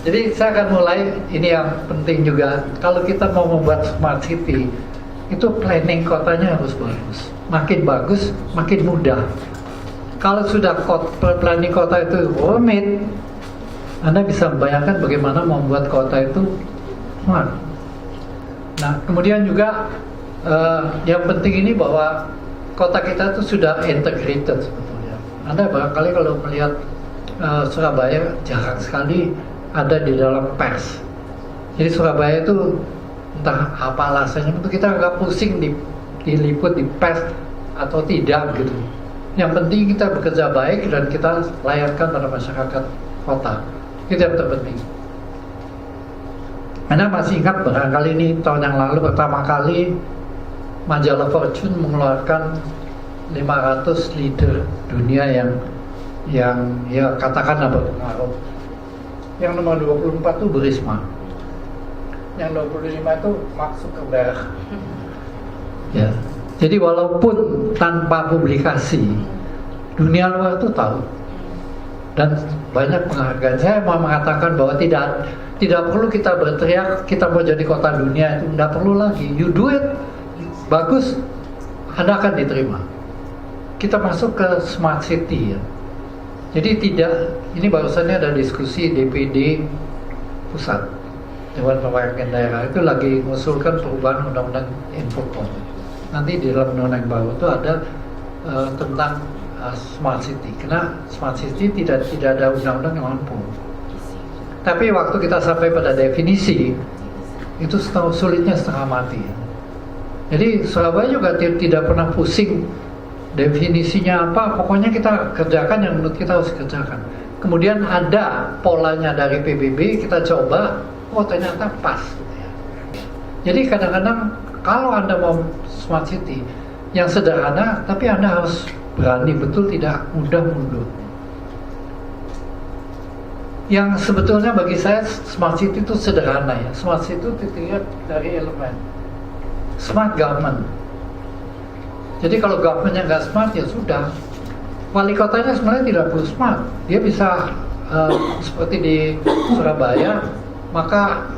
Jadi saya akan mulai, ini yang penting juga. Kalau kita mau membuat smart city, itu planning kotanya harus bagus. Makin bagus, makin mudah. Kalau sudah planning kota itu rumit, Anda bisa membayangkan bagaimana membuat kota itu smart. Nah, kemudian juga yang penting ini bahwa kota kita itu sudah integrated sebetulnya. Anda barangkali kalau melihat Surabaya jarang sekali ada di dalam pers. Jadi Surabaya itu entah apa alasannya itu kita nggak pusing diliput di pers atau tidak gitu. Yang penting kita bekerja baik dan kita layarkan pada masyarakat kota. Itu yang terpenting. Anda masih ingat barangkali ini tahun yang lalu pertama kali majalah Fortune mengeluarkan 500 leader dunia yang ya katakanlah berpengaruh. Yang nomor 24 itu Bu Risma. Yang 25 itu Mark Zuckerberg. Ya. Jadi walaupun tanpa publikasi, dunia luar itu tahu. Dan banyak penghargaan. Saya mau mengatakan bahwa tidak perlu kita berteriak kita mau jadi kota dunia, itu tidak perlu lagi. You do it, bagus, Anda akan diterima. Kita masuk ke smart city ya. Jadi ini barusannya ada diskusi DPD pusat, Dewan Perwakilan Daerah itu lagi mengusulkan perubahan undang-undang Infocom. Nanti di dalam undang-undang baru itu ada tentang smart city. Karena smart city tidak ada undang-undang yang mampu. Tapi waktu kita sampai pada definisi itu sulitnya setengah mati. Jadi Surabaya juga tidak pernah pusing definisinya apa, pokoknya kita kerjakan yang menurut kita harus kerjakan. Kemudian ada polanya dari PBB, kita coba, oh ternyata pas. Jadi kadang-kadang kalau Anda mau smart city yang sederhana, tapi Anda harus berani betul, tidak mudah mundur. Yang sebetulnya bagi saya smart city itu sederhana ya. Smart city itu dilihat dari elemen smart government. Jadi kalau governmentnya nggak smart ya sudah. Wali kotanya sebenarnya tidak perlu smart. Dia bisa seperti di Surabaya, maka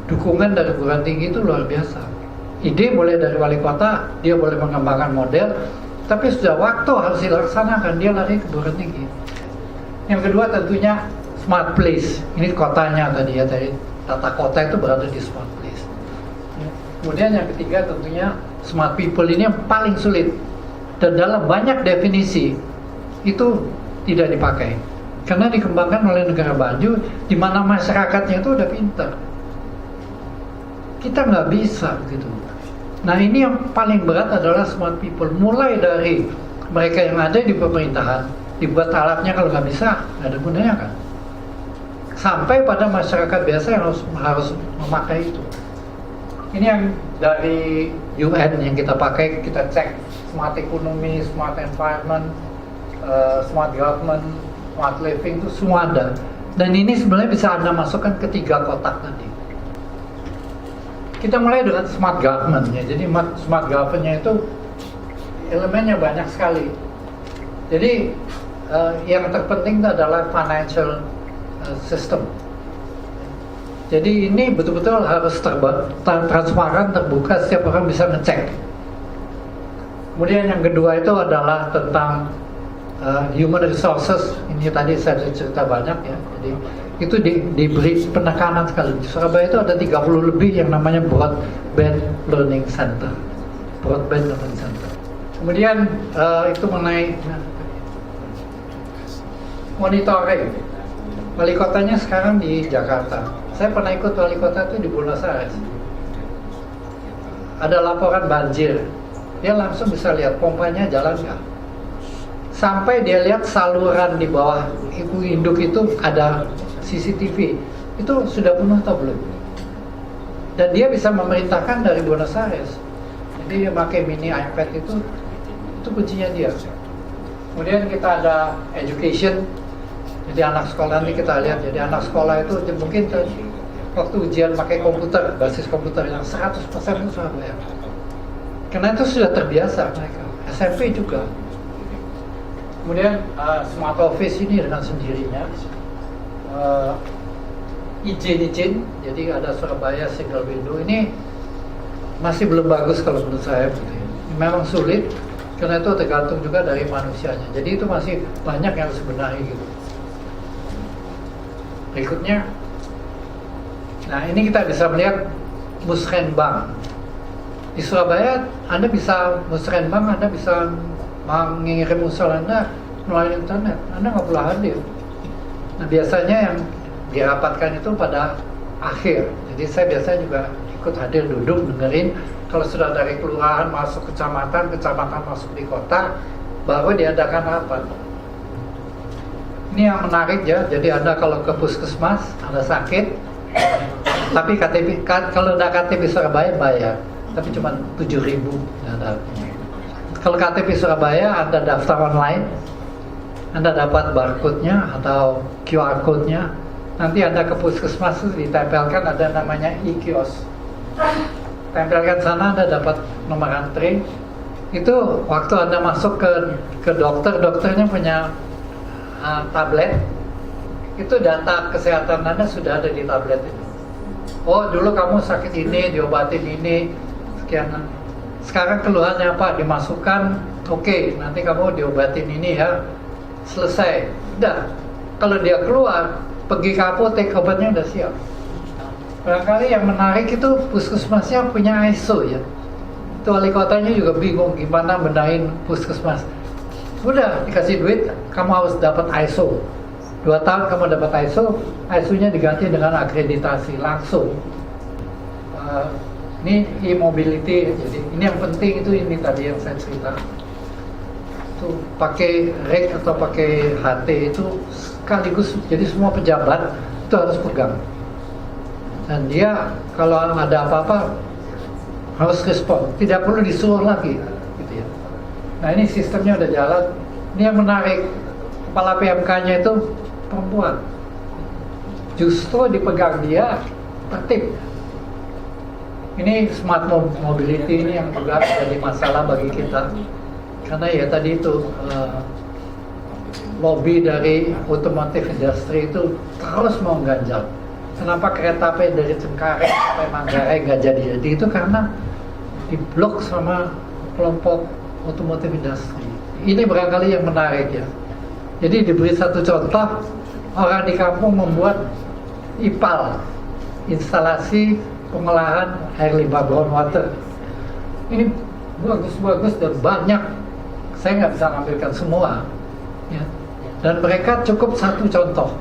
dukungan dari perguruan tinggi itu luar biasa. Ide boleh dari wali kota, dia boleh mengembangkan model, tapi sudah waktu harus dilaksanakan, dia lari ke perguruan tinggi. Yang kedua tentunya smart place. Ini kotanya tadi ya, dari tata kota itu berada di smart place. Kemudian yang ketiga tentunya smart people, ini yang paling sulit. Dan dalam banyak definisi itu tidak dipakai. Karena dikembangkan oleh negara maju di mana masyarakatnya itu udah pintar. Kita nggak bisa gitu. Nah ini yang paling berat adalah smart people. Mulai dari mereka yang ada di pemerintahan, dibuat alatnya kalau nggak bisa, nggak ada gunanya kan. Sampai pada masyarakat biasa yang harus memakai itu. Ini yang dari UN yang kita pakai, kita cek smart economy, smart environment, smart government, smart living itu semua ada. Dan ini sebenarnya bisa Anda masukkan ke 3 kotak tadi. Kita mulai dengan smart government ya. Jadi smart government-nya itu elemennya banyak sekali. Jadi yang terpenting itu adalah financial system. Jadi ini betul-betul harus transparan, terbuka, setiap orang bisa ngecek. Kemudian yang kedua itu adalah tentang human resources. Ini tadi saya cerita banyak ya. Jadi itu diberi penekanan sekali. Di Surabaya itu ada 30 lebih yang namanya Broadband Learning Center. Broadband Learning Center. Kemudian itu mengenai monitoring. Wali kotanya sekarang di Jakarta. Saya pernah ikut wali kota itu di Buenos Aires. Ada laporan banjir, dia langsung bisa lihat pompanya jalan nggak. Sampai dia lihat saluran di bawah ibu induk itu ada CCTV. Itu sudah penuh atau belum? Dan dia bisa memerintahkan dari Buenos Aires. Jadi dia pakai mini iPad itu kuncinya dia. Kemudian kita ada education. Jadi anak sekolah nanti kita lihat, jadi anak sekolah itu mungkin waktu ujian pakai komputer, basis komputer yang 100% itu Surabaya. Karena itu sudah terbiasa mereka. SMP juga. Kemudian smart office ini dengan sendirinya. izin, jadi ada Surabaya single window ini masih belum bagus kalau menurut saya gitu ya. Memang sulit karena itu tergantung juga dari manusianya. Jadi itu masih banyak yang sebenarnya gitu. Berikutnya, nah ini kita bisa melihat musrenbang. Di Surabaya Anda bisa musrenbang, Anda bisa mengirim usul Anda melalui internet. Anda nggak perlu hadir. Nah biasanya yang dirapatkan itu pada akhir. Jadi saya biasanya juga ikut hadir, duduk, dengerin. Kalau sudah dari kelurahan masuk kecamatan, kecamatan masuk di kota, baru diadakan rapat. Ini yang menarik ya. Jadi Anda kalau ke puskesmas, Anda sakit, tapi KTP, kalau udah KTP Surabaya bayar, tapi cuma 7.000. Kalau KTP Surabaya Anda daftar online, Anda dapat barcode-nya atau QR code-nya. Nanti Anda ke puskesmas ditempelkan ada namanya e-kios. Tempelkan sana, Anda dapat nomor antri. Itu waktu Anda masuk ke dokter, dokternya punya tablet. Itu data kesehatan Anda sudah ada di tablet itu. Oh, dulu kamu sakit ini, diobatin ini, sekian. Sekarang keluhannya apa? Dimasukkan, oke, nanti kamu diobatin ini ya. Selesai. Udah. Kalau dia keluar, pergi ke apotek, obatnya udah siap. Barangkali yang menarik itu puskesmasnya punya ISO ya. Itu wali kotanya juga bingung gimana benahin puskesmas. Udah dikasih duit, kamu harus dapat ISO. 2 tahun kamu dapat ISO, ISO-nya diganti dengan akreditasi langsung. Ini e-mobility, jadi ini yang penting itu ini tadi yang saya cerita. Itu pakai rek atau pakai HT itu sekaligus, jadi semua pejabat itu harus pegang. Dan dia kalau ada apa-apa harus respon, tidak perlu disuruh lagi gitu ya. Nah ini sistemnya udah jalan. Ini yang menarik, kepala PMK-nya itu perempuan, justru dipegang dia tertib. Ini smart mobility ini yang juga jadi masalah bagi kita, karena ya tadi itu lobby dari otomotif industri itu terus mau ganjal. Kenapa kereta api dari Cengkareng sampai Manggarai nggak jadi-jadi? Itu karena diblok sama kelompok otomotif industri. Ini barangkali yang menarik ya. Jadi diberi satu contoh, orang di kampung membuat IPAL, instalasi pengolahan air limbah groundwater. Ini bagus-bagus dan banyak. Saya nggak bisa ngambilkan semua. Ya. Dan mereka cukup satu contoh.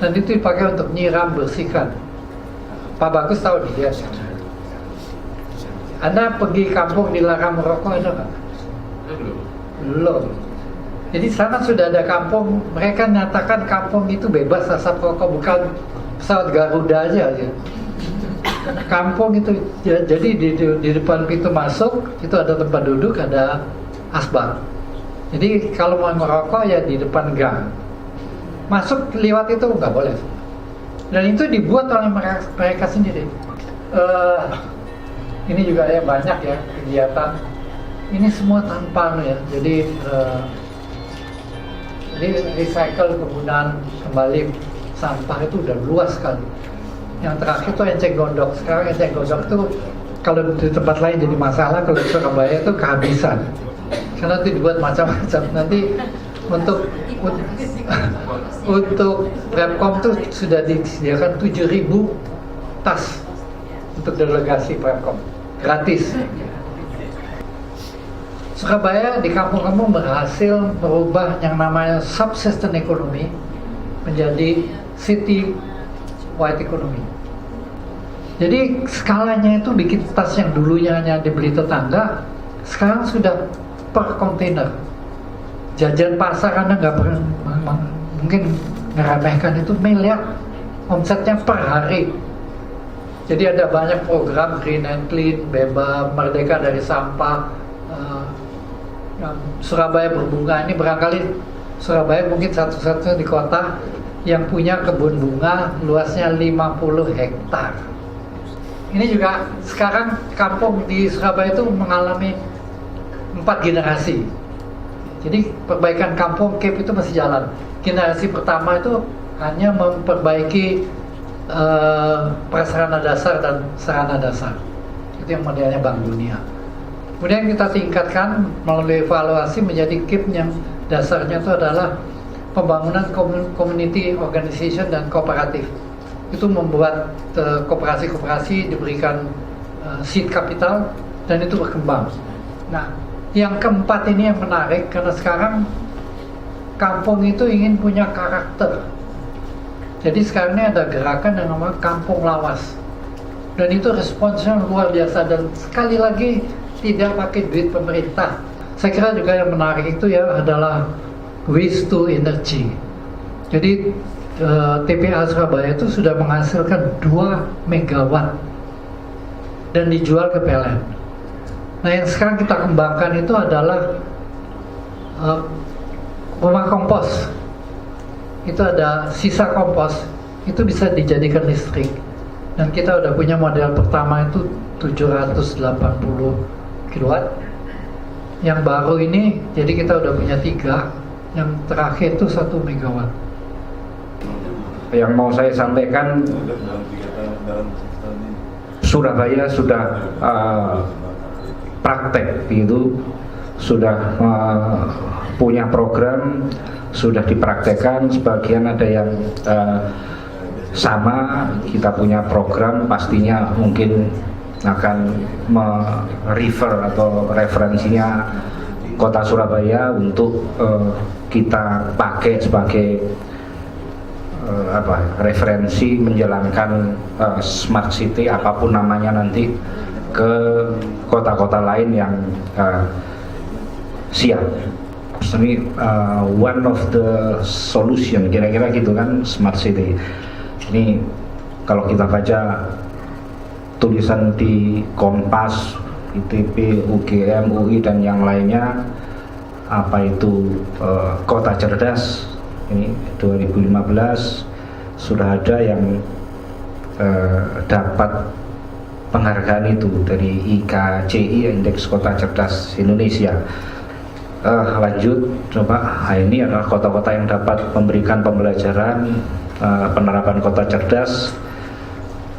Dan itu dipakai untuk nyiram, bersihkan. Pak Bagus tahu dia. Anda pergi kampung dilarang merokok ada nggak? Belum. Jadi sana sudah ada kampung, mereka nyatakan kampung itu bebas asap rokok, bukan pesawat Garuda aja. Kampung itu, jadi di depan pintu masuk itu ada tempat duduk, ada asbak. Jadi kalau mau merokok ya di depan gang. Masuk lewat itu nggak boleh. Dan itu dibuat oleh mereka sendiri. Ini juga ya banyak ya kegiatan. Ini semua tanpa ya. Jadi recycle, penggunaan kembali sampah itu udah luas sekali. Yang terakhir itu enceng gondok. Sekarang enceng gondok itu kalau di tempat lain jadi masalah, kalau di Surabaya itu kehabisan. Karena itu dibuat macam-macam. Nanti untuk Prepkom tuh sudah disediakan 7.000 tas untuk delegasi Prepkom gratis. Surabaya di kampung-kampung berhasil merubah yang namanya subsisten ekonomi menjadi city wide economy. Jadi skalanya itu bikin tas yang dulunya hanya dibeli tetangga, sekarang sudah per kontainer. Jajan pasar Anda nggak pernah mungkin ngeremehkan, itu miliar omsetnya per hari. Jadi ada banyak program Green and Clean, bebas, merdeka dari sampah. Surabaya berbunga ini barangkali Surabaya mungkin satu-satunya di kota yang punya kebun bunga luasnya 50 hektar. Ini juga sekarang kampung di Surabaya itu mengalami 4 generasi. Jadi perbaikan kampung Cape itu masih jalan. Generasi pertama itu hanya memperbaiki prasarana dasar dan sarana dasar. Itu yang modelnya Bank Dunia. Kemudian kita tingkatkan melalui evaluasi menjadi KIP yang dasarnya itu adalah pembangunan community organization dan kooperatif. Itu membuat koperasi-koperasi diberikan seed capital dan itu berkembang. Nah, yang keempat ini yang menarik karena sekarang kampung itu ingin punya karakter. Jadi sekarang ini ada gerakan yang namanya Kampung Lawas. Dan itu responsnya luar biasa dan sekali lagi tidak pakai duit pemerintah. Saya kira juga yang menarik itu ya adalah waste to energy. Jadi TPA Surabaya itu sudah menghasilkan 2 megawatt dan dijual ke PLN. Nah, yang sekarang kita kembangkan itu adalah rumah kompos. Itu ada sisa kompos, itu bisa dijadikan listrik. Dan kita udah punya model pertama itu 780 kilowatt. Yang baru ini, jadi kita udah punya 3. Yang terakhir itu 1 megawatt. Yang mau saya sampaikan, Surabaya sudah praktek itu, sudah punya program, sudah dipraktekkan. Sebagian ada yang sama, kita punya program, pastinya mungkin akan merefer atau referensinya Kota Surabaya untuk kita pakai sebagai referensi menjalankan smart city apapun namanya nanti ke kota-kota lain yang siap. Ini one of the solution, kira-kira gitu kan, smart city. Ini kalau kita baca tulisan di Kompas, ITB, UGM, UI dan yang lainnya, apa itu kota cerdas, ini 2015 sudah ada yang dapat penghargaan itu dari IKCI, Indeks Kota Cerdas Indonesia. Lanjut, coba, ini adalah kota-kota yang dapat memberikan pembelajaran penerapan kota cerdas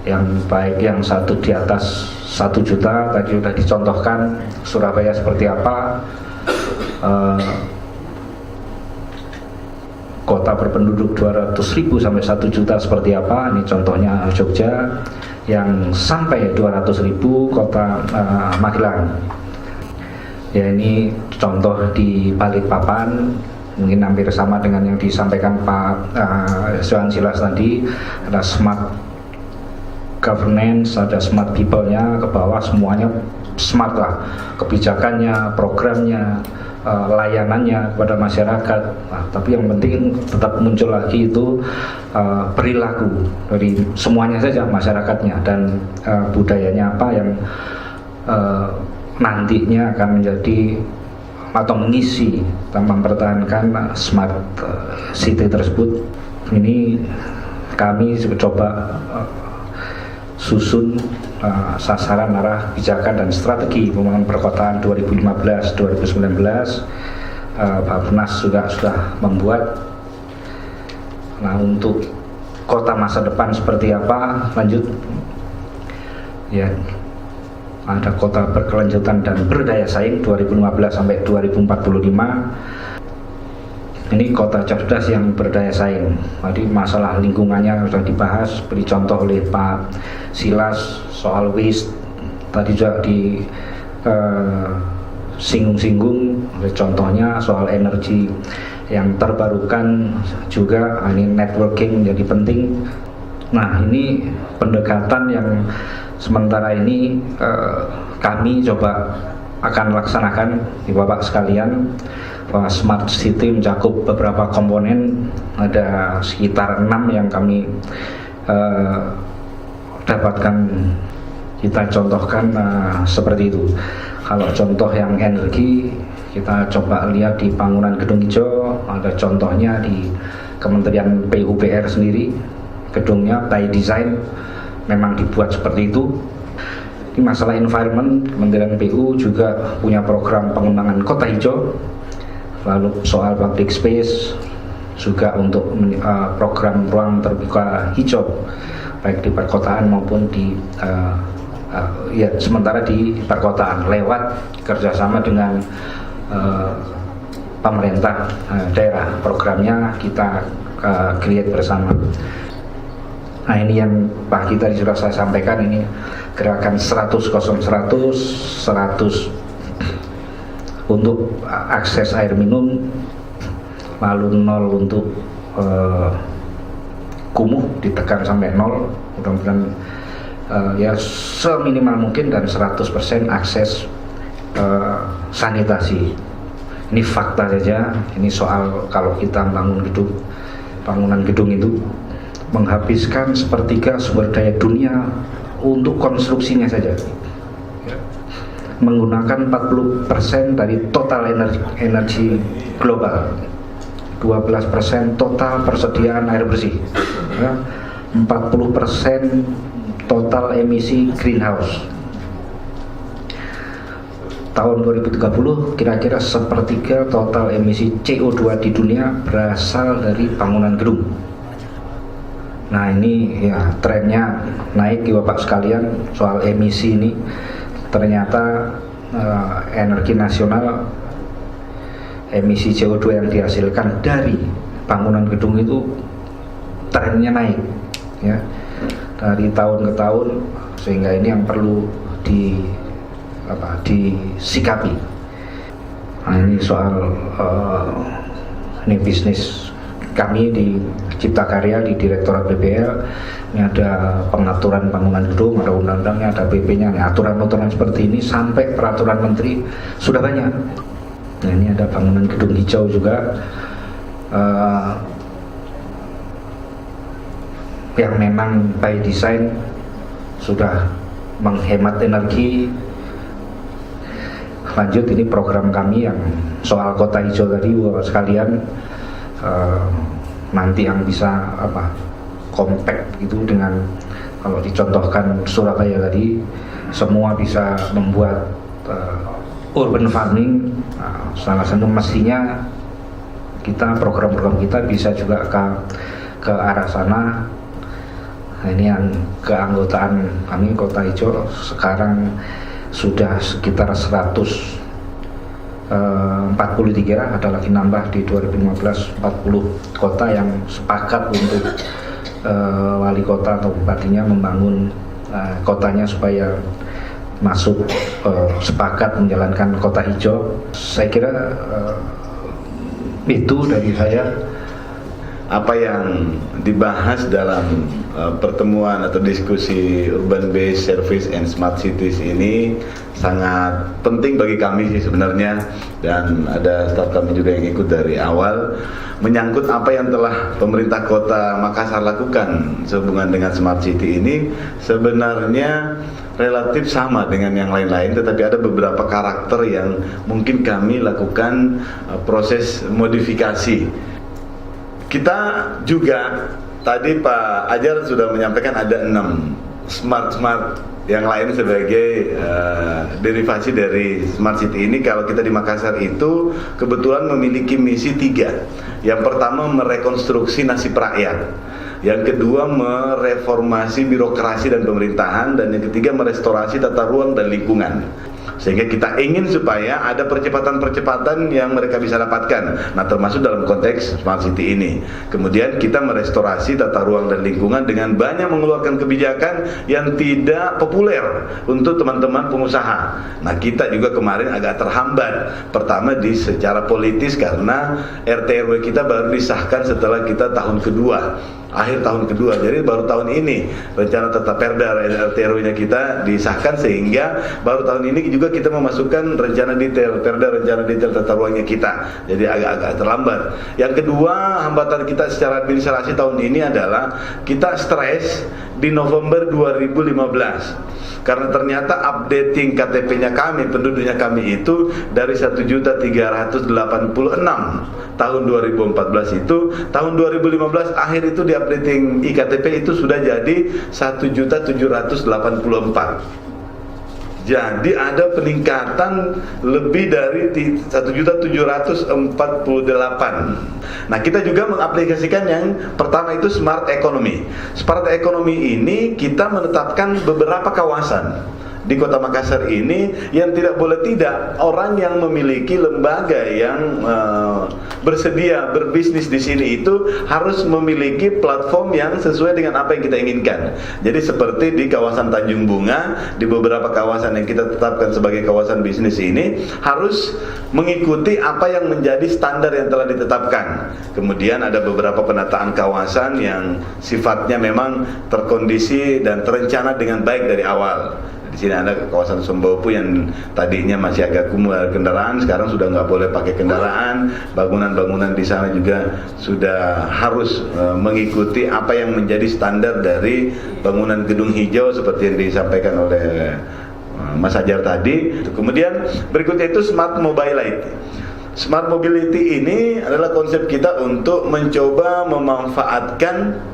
yang baik, yang satu di atas 1 juta, tadi sudah dicontohkan Surabaya seperti apa, kota berpenduduk 200.000 sampai 1 juta seperti apa, ini contohnya Jogja, yang sampai 200.000 kota Magelang. Ya, ini contoh di Balikpapan, mungkin hampir sama dengan yang disampaikan Pak Johan Silas tadi. Ada smart governance, ada smart people-nya, ke bawah semuanya smart lah, kebijakannya, programnya, layanannya kepada masyarakat. Nah, tapi yang penting tetap muncul lagi itu perilaku dari semuanya saja, masyarakatnya dan budayanya apa yang nantinya akan menjadi atau mengisi atau mempertahankan smart city tersebut. Ini kami coba susun sasaran, arah, kebijakan dan strategi pembangunan perkotaan 2015-2019. Bappenas juga sudah membuat. Nah, untuk kota masa depan seperti apa, lanjut ya, ada kota berkelanjutan dan berdaya saing 2015 sampai 2045. Ini kota cerdas yang berdaya saing. Tadi masalah lingkungannya sudah dibahas, beri contoh oleh Pak Silas soal waste. Tadi juga di singgung-singgung, contohnya soal energi yang terbarukan juga. Ini networking menjadi penting. Nah, ini pendekatan yang sementara ini kami coba akan laksanakan di Bapak sekalian, bahwa smart city mencakup beberapa komponen, ada sekitar 6 yang kami dapatkan, kita contohkan seperti itu. Kalau contoh yang energi, kita coba lihat di bangunan gedung hijau, ada contohnya di Kementerian PUPR sendiri, gedungnya by design memang dibuat seperti itu. Ini masalah environment, Kementerian PU juga punya program pengembangan kota hijau. Lalu soal public space juga untuk program ruang terbuka hijau baik di perkotaan maupun di ya sementara di perkotaan lewat kerjasama dengan pemerintah daerah. Programnya kita create bersama. Nah, ini yang pagi tadi sudah saya sampaikan, ini gerakan 100 untuk akses air minum, lalu 0 untuk kumuh ditekan sampai 0, mudah-mudahan ya seminimal mungkin, dan 100% akses sanitasi. Ini fakta saja, ini soal kalau kita bangunan gedung itu menghabiskan sepertiga sumber daya dunia untuk konstruksinya saja, menggunakan 40% dari total energi global, 12% total persediaan air bersih, 40% total emisi greenhouse. Tahun 2030 kira-kira sepertiga total emisi CO2 di dunia berasal dari bangunan gedung. Nah, ini ya trennya naik ya Bapak sekalian soal emisi ini. Ternyata energi nasional, emisi CO2 yang dihasilkan dari bangunan gedung itu trennya naik ya dari tahun ke tahun, sehingga ini yang perlu disikapi. Nah, ini soal ini bisnis kami di Cipta Karya di Direktorat BPL. Ini ada pengaturan bangunan gedung, ada undang-undangnya, ada PP-nya. Nah, aturan-aturan seperti ini sampai peraturan menteri sudah banyak. Nah, ini ada bangunan gedung hijau juga yang memang by design sudah menghemat energi. Lanjut, ini program kami yang soal kota hijau tadi Bapak sekalian, nanti yang bisa compact gitu dengan kalau dicontohkan Surabaya tadi, semua bisa membuat urban farming. Salah satu mestinya kita program-program kita bisa juga ke arah sana. Nah, ini yang keanggotaan kami Kota Hijau sekarang sudah sekitar 143, ada lagi nambah di 2015 40 kota yang sepakat untuk wali kota atau bupatinya membangun kotanya supaya masuk sepakat menjalankan kota hijau. Saya kira itu dari saya. Apa yang dibahas dalam pertemuan atau diskusi Urban Based Service and Smart Cities ini sangat penting bagi kami sih sebenarnya, dan ada staf kami juga yang ikut dari awal, menyangkut apa yang telah pemerintah kota Makassar lakukan sehubungan dengan Smart City ini sebenarnya relatif sama dengan yang lain-lain, tetapi ada beberapa karakter yang mungkin kami lakukan proses modifikasi. Kita juga tadi Pak Ajar sudah menyampaikan ada 6 smart yang lain sebagai derivasi dari Smart City ini. Kalau kita di Makassar itu kebetulan memiliki misi 3. Yang pertama merekonstruksi nasib rakyat, yang kedua mereformasi birokrasi dan pemerintahan, dan yang ketiga merestorasi tata ruang dan lingkungan. Sehingga kita ingin supaya ada percepatan-percepatan yang mereka bisa dapatkan. Nah, termasuk dalam konteks Smart City ini. Kemudian kita merestorasi tata ruang dan lingkungan dengan banyak mengeluarkan kebijakan yang tidak populer untuk teman-teman pengusaha. Nah, kita juga kemarin agak terhambat. Pertama secara politis karena RT/RW kita baru disahkan setelah kita tahun kedua, akhir tahun kedua. Jadi baru tahun ini rencana tata perda RT/RW-nya kita disahkan, sehingga baru tahun ini juga kita memasukkan rencana detail tata ruangnya kita. Jadi agak terlambat. Yang kedua, hambatan kita secara administrasi tahun ini adalah kita stres di November 2015. Karena ternyata updating KTP-nya kami, penduduknya kami itu dari 1.386 tahun 2014 itu, tahun 2015 akhir itu di updating iktp itu sudah jadi 1.784. Jadi ada peningkatan lebih dari 1.748. Nah, kita juga mengaplikasikan yang pertama itu smart economy. Smart economy ini kita menetapkan beberapa kawasan di Kota Makassar ini yang tidak boleh tidak orang yang memiliki lembaga yang bersedia berbisnis di sini itu harus memiliki platform yang sesuai dengan apa yang kita inginkan. Jadi seperti di kawasan Tanjung Bunga, di beberapa kawasan yang kita tetapkan sebagai kawasan bisnis ini harus mengikuti apa yang menjadi standar yang telah ditetapkan. Kemudian ada beberapa penataan kawasan yang sifatnya memang terkondisi dan terencana dengan baik dari awal. Di sini ada kawasan Sombopu yang tadinya masih agak kumuh kendaraan, sekarang sudah nggak boleh pakai kendaraan. Bangunan-bangunan di sana juga sudah harus mengikuti apa yang menjadi standar dari bangunan gedung hijau seperti yang disampaikan oleh Mas Ajar tadi. Kemudian berikutnya itu smart mobility. Smart mobility ini adalah konsep kita untuk mencoba memanfaatkan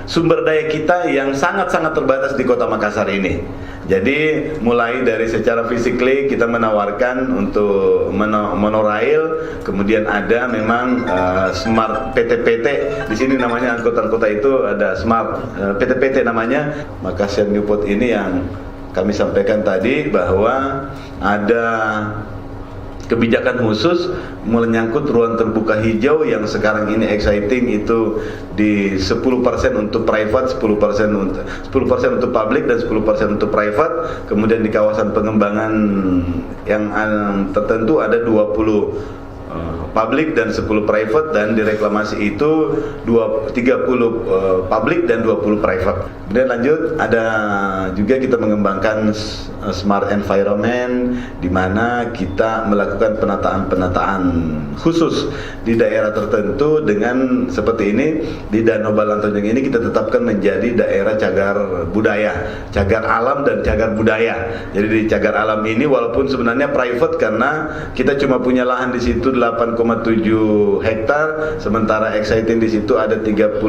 sumber daya kita yang sangat-sangat terbatas di Kota Makassar ini. Jadi mulai dari secara physically kita menawarkan untuk monorail, kemudian ada memang smart PT-PT. Di sini namanya angkutan kota itu ada smart PT-PT namanya. Makassar Newport ini yang kami sampaikan tadi bahwa ada kebijakan khusus menyangkut ruang terbuka hijau yang sekarang ini exciting itu di 10% untuk private, 10% untuk public dan 10% untuk private. Kemudian di kawasan pengembangan yang tertentu ada 20 public dan 10 private, dan di reklamasi itu 30 public dan 20 private. Kemudian lanjut ada juga kita mengembangkan smart environment di mana kita melakukan penataan khusus di daerah tertentu dengan seperti ini. Di Danau Balantonjong ini kita tetapkan menjadi daerah cagar budaya, cagar alam dan cagar budaya. Jadi di cagar alam ini walaupun sebenarnya private karena kita cuma punya lahan di situ 8,7 hektar, sementara exciting di situ ada 36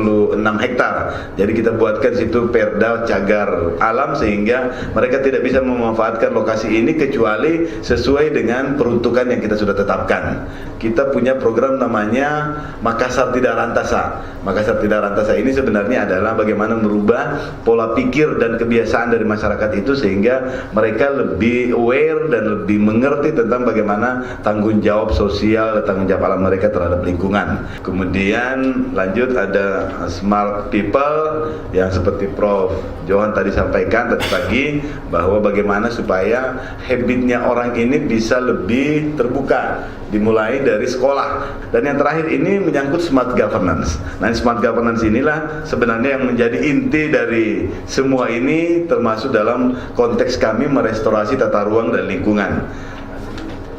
hektar. Jadi kita buatkan situ perda cagar alam sehingga mereka tidak bisa memanfaatkan lokasi ini kecuali sesuai dengan peruntukan yang kita sudah tetapkan. Kita punya program namanya Makassar Tidak Rantasa. Makassar Tidak Rantasa ini sebenarnya adalah bagaimana merubah pola pikir dan kebiasaan dari masyarakat itu sehingga mereka lebih aware dan lebih mengerti tentang bagaimana tanggung jawab sosial dan tanggung jawab alam mereka terhadap lingkungan. Kemudian lanjut ada smart people yang seperti Prof. Johan tadi sampaikan tadi pagi bahwa bagaimana supaya habitnya orang ini bisa lebih terbuka dimulai dari sekolah. Dan yang terakhir ini menyangkut smart governance. Nah, smart governance inilah sebenarnya yang menjadi inti dari semua ini, termasuk dalam konteks kami merestorasi tata ruang dan lingkungan.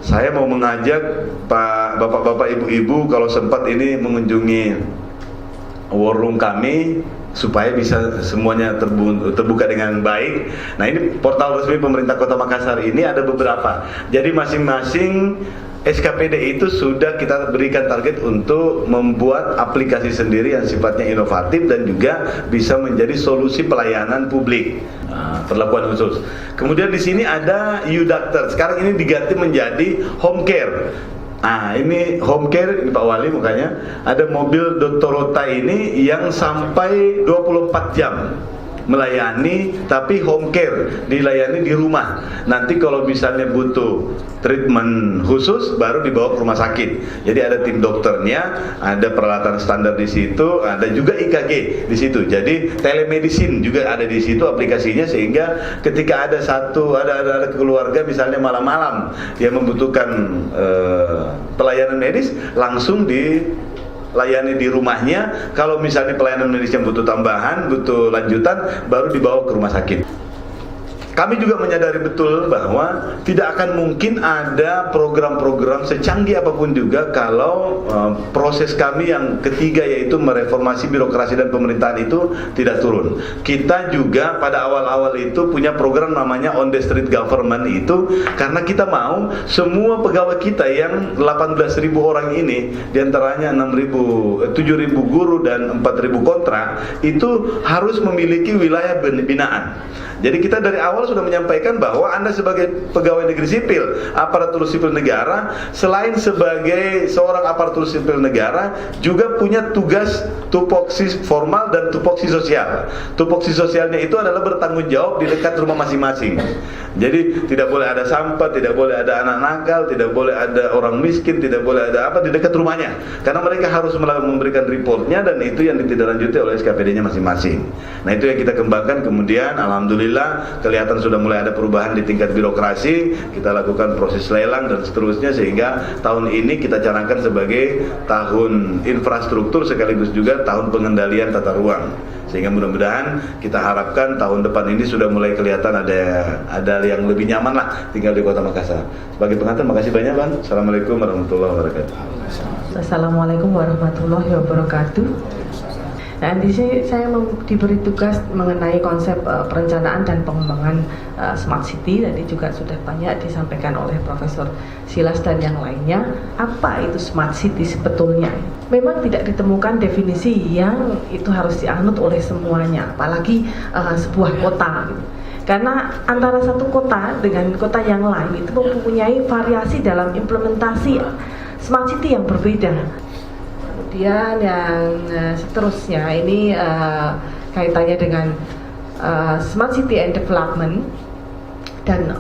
Saya mau mengajak Pak Bapak-bapak, Ibu-ibu kalau sempat ini mengunjungi war room kami supaya bisa semuanya terbuka dengan baik. Nah, ini portal resmi pemerintah Kota Makassar ini ada beberapa. Jadi masing-masing SKPD itu sudah kita berikan target untuk membuat aplikasi sendiri yang sifatnya inovatif dan juga bisa menjadi solusi pelayanan publik. Perlakuan khusus. Kemudian di sini ada U-Doctor. Sekarang ini diganti menjadi home care. Nah, ini home care, ini Pak Wali mukanya. Ada mobil Dr. Rota ini yang sampai 24 jam melayani, tapi home care dilayani di rumah. Nanti kalau misalnya butuh treatment khusus baru dibawa ke rumah sakit. Jadi ada tim dokternya, ada peralatan standar di situ, ada juga IKG di situ. Jadi telemedicine juga ada di situ aplikasinya, sehingga ketika ada ada keluarga misalnya malam-malam yang membutuhkan pelayanan medis langsung layani di rumahnya. Kalau misalnya pelayanan medis yang butuh tambahan, butuh lanjutan, baru dibawa ke rumah sakit. Kami juga menyadari betul bahwa tidak akan mungkin ada program-program secanggih apapun juga kalau proses kami yang ketiga, yaitu mereformasi birokrasi dan pemerintahan itu tidak turun. Kita juga pada awal-awal itu punya program namanya On the Street Government itu, karena kita mau semua pegawai kita yang 18.000 orang ini, diantaranya 7.000 guru dan 4.000 kontrak, itu harus memiliki wilayah binaan. Jadi kita dari awal sudah menyampaikan bahwa Anda sebagai pegawai negeri sipil, aparatur sipil negara, selain sebagai seorang aparatur sipil negara, juga punya tugas tupoksi formal dan tupoksi sosial. Tupoksi sosialnya itu adalah bertanggung jawab di dekat rumah masing-masing. Jadi tidak boleh ada sampah, tidak boleh ada anak nakal, tidak boleh ada orang miskin, tidak boleh ada apa di dekat rumahnya. Karena mereka harus memberikan reportnya, dan itu yang ditindaklanjuti oleh SKPD-nya masing-masing. Nah, itu yang kita kembangkan. Kemudian alhamdulillah kelihatan sudah mulai ada perubahan di tingkat birokrasi. Kita lakukan proses lelang dan seterusnya, sehingga tahun ini kita canangkan sebagai tahun infrastruktur sekaligus juga tahun pengendalian tata ruang. Sehingga mudah-mudahan kita harapkan tahun depan ini sudah mulai kelihatan ada yang lebih nyaman lah tinggal di Kota Makassar. Sebagai pengantar, makasih banyak Bang. Assalamualaikum warahmatullahi wabarakatuh. Assalamualaikum warahmatullahi wabarakatuh. Nah, di sini saya diberi tugas mengenai konsep perencanaan dan pengembangan Smart City. Tadi juga sudah banyak disampaikan oleh Profesor Silas dan yang lainnya. Apa itu Smart City sebetulnya? Memang tidak ditemukan definisi yang itu harus dianut oleh semuanya, apalagi sebuah kota. Karena antara satu kota dengan kota yang lain itu mempunyai variasi dalam implementasi Smart City yang berbeda. Kemudian yang seterusnya ini kaitannya dengan Smart City and Development dan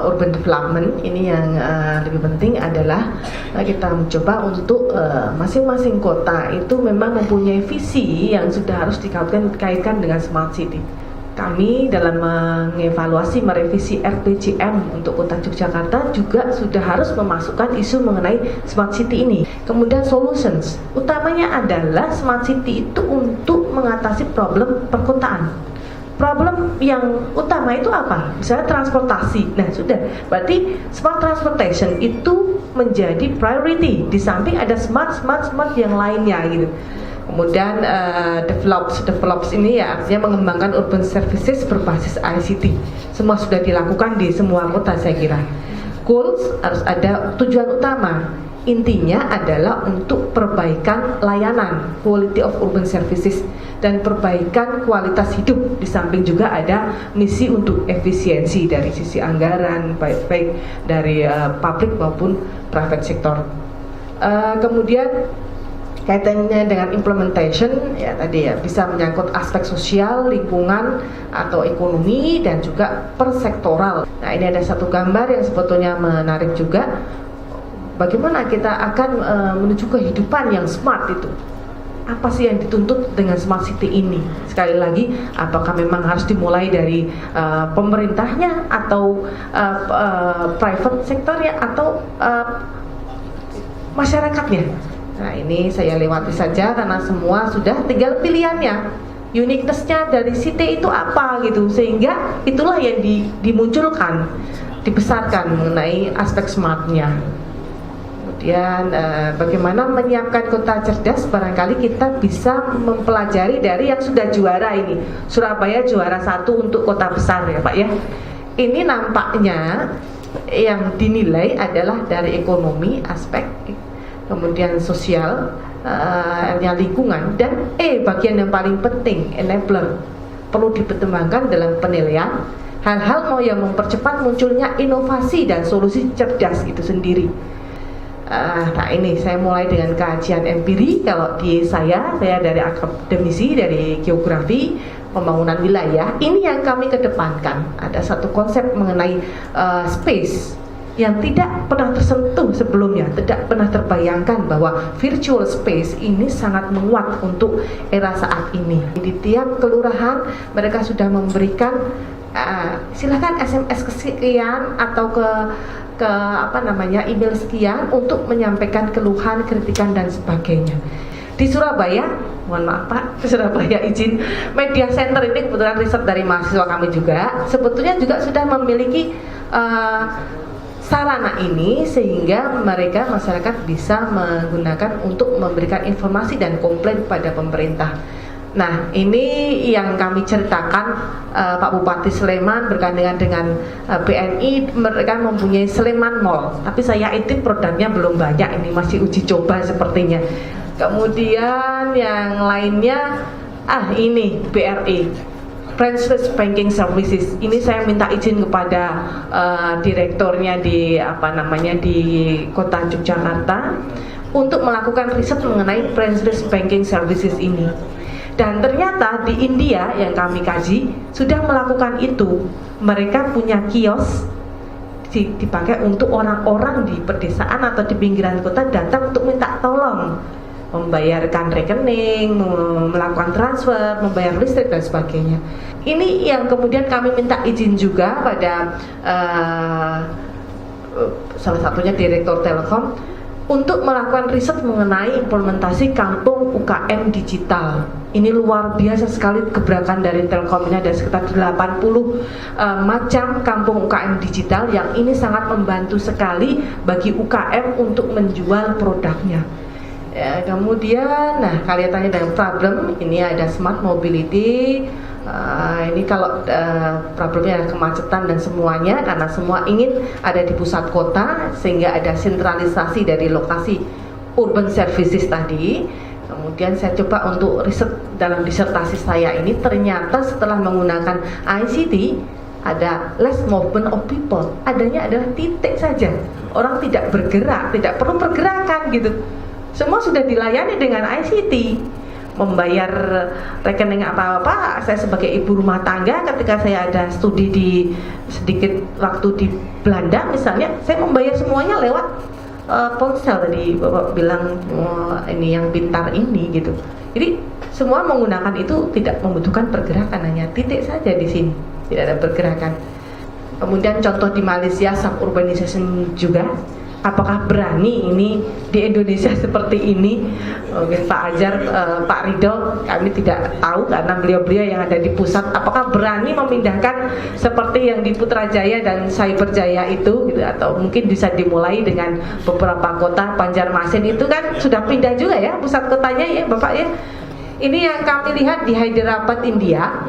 Urban Development. Ini yang lebih penting adalah kita mencoba untuk masing-masing kota itu memang mempunyai visi yang sudah harus dikaitkan dengan Smart City. Kami dalam mengevaluasi merevisi RPJM untuk Kota Yogyakarta juga sudah harus memasukkan isu mengenai Smart City ini. Kemudian solutions, utamanya adalah Smart City itu untuk mengatasi problem perkotaan. Problem yang utama itu apa? Misalnya transportasi. Nah, sudah. Berarti smart transportation itu menjadi priority. Di samping ada smart yang lainnya gitu. Kemudian develops ini ya artinya mengembangkan urban services berbasis ICT. Semua sudah dilakukan di semua kota saya kira. Goals harus ada tujuan utama. Intinya adalah untuk perbaikan layanan, quality of urban services, dan perbaikan kualitas hidup. Di samping juga ada misi untuk efisiensi dari sisi anggaran, baik dari public maupun private sector. Kemudian kaitannya dengan implementation ya tadi ya bisa menyangkut aspek sosial, lingkungan atau ekonomi dan juga persektoral. Nah, ini ada satu gambar yang sebetulnya menarik juga. Bagaimana kita akan menuju kehidupan yang smart itu? Apa sih yang dituntut dengan Smart City ini? Sekali lagi, apakah memang harus dimulai dari pemerintahnya atau private sektornya atau masyarakatnya? Nah, ini saya lewati saja karena semua sudah tinggal pilihannya. Uniqueness-nya dari city itu apa gitu, sehingga itulah yang dimunculkan, dibesarkan mengenai aspek smartnya. Kemudian bagaimana menyiapkan kota cerdas, barangkali kita bisa mempelajari dari yang sudah juara ini. Surabaya juara 1 untuk kota besar ya Pak ya. Ini nampaknya yang dinilai adalah dari ekonomi aspek, kemudian sosial, lingkungan, dan bagian yang paling penting enabler perlu dipertimbangkan dalam penilaian hal-hal yang mempercepat munculnya inovasi dan solusi cerdas itu sendiri. Nah, ini saya mulai dengan kajian empiri. Kalau di saya dari akademisi, dari geografi pembangunan wilayah, ini yang kami kedepankan. Ada satu konsep mengenai space yang tidak pernah tersentuh sebelumnya, tidak pernah terbayangkan bahwa virtual space ini sangat menguat untuk era saat ini. Di tiap kelurahan mereka sudah memberikan silahkan SMS sekian atau ke email sekian untuk menyampaikan keluhan, kritikan dan sebagainya. Di Surabaya, mohon maaf Pak, Surabaya izin media center ini kebetulan riset dari mahasiswa kami juga, sebetulnya juga sudah memiliki sarana ini sehingga mereka masyarakat bisa menggunakan untuk memberikan informasi dan komplain pada pemerintah. Nah, ini yang kami ceritakan, Pak Bupati Sleman bergandengan dengan BNI, mereka mempunyai Sleman Mall. Tapi saya itu produknya belum banyak, ini masih uji coba sepertinya. Kemudian yang lainnya, ini BRI. Priceless Banking Services. Ini saya minta izin kepada direkturnya di di Kota Yogyakarta untuk melakukan riset mengenai Priceless Banking Services ini. Dan ternyata di India yang kami kaji sudah melakukan itu. Mereka punya kios dipakai untuk orang-orang di pedesaan atau di pinggiran kota datang untuk minta tolong membayarkan rekening, melakukan transfer, membayar listrik dan sebagainya. Ini yang kemudian kami minta izin juga pada salah satunya Direktur Telkom untuk melakukan riset mengenai implementasi kampung UKM digital. Ini luar biasa sekali gebrakan dari Telkom. Ini ada sekitar 80 macam kampung UKM digital yang ini sangat membantu sekali bagi UKM untuk menjual produknya. Ya, kemudian, kaitannya dengan problem, ini ada smart mobility. Ini kalau problemnya ada kemacetan dan semuanya, karena semua ingin ada di pusat kota sehingga ada sentralisasi dari lokasi urban services tadi. Kemudian saya coba untuk riset dalam disertasi saya ini, ternyata setelah menggunakan ICT ada less movement of people, adanya adalah titik saja, orang tidak bergerak, tidak perlu pergerakan gitu. Semua sudah dilayani dengan ICT. Membayar rekening apa-apa, saya sebagai ibu rumah tangga ketika saya ada studi di sedikit waktu di Belanda misalnya, saya membayar semuanya lewat ponsel. Tadi Bapak bilang ini yang pintar ini gitu. Jadi semua menggunakan itu, tidak membutuhkan pergerakan, hanya titik saja di sini, tidak ada pergerakan. Kemudian contoh di Malaysia suburbanization juga. Apakah berani ini di Indonesia seperti ini? Mungkin Pak Ajar, Pak Ridho, kami tidak tahu karena beliau-beliau yang ada di pusat. Apakah berani memindahkan seperti yang di Putrajaya dan Cyberjaya itu, gitu? Atau mungkin bisa dimulai dengan beberapa kota. Banjarmasin itu kan sudah pindah juga ya pusat kotanya ya Bapak ya. Ini yang kami lihat di Hyderabad, India.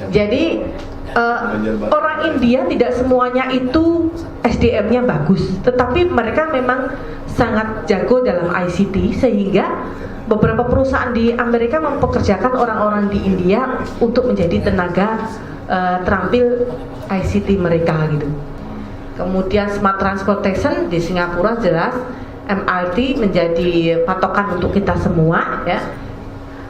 Jadi orang India tidak semuanya itu SDM-nya bagus, tetapi mereka memang sangat jago dalam ICT sehingga beberapa perusahaan di Amerika mempekerjakan orang-orang di India untuk menjadi tenaga terampil ICT mereka gitu. Kemudian smart transportation di Singapura jelas MRT menjadi patokan untuk kita semua ya.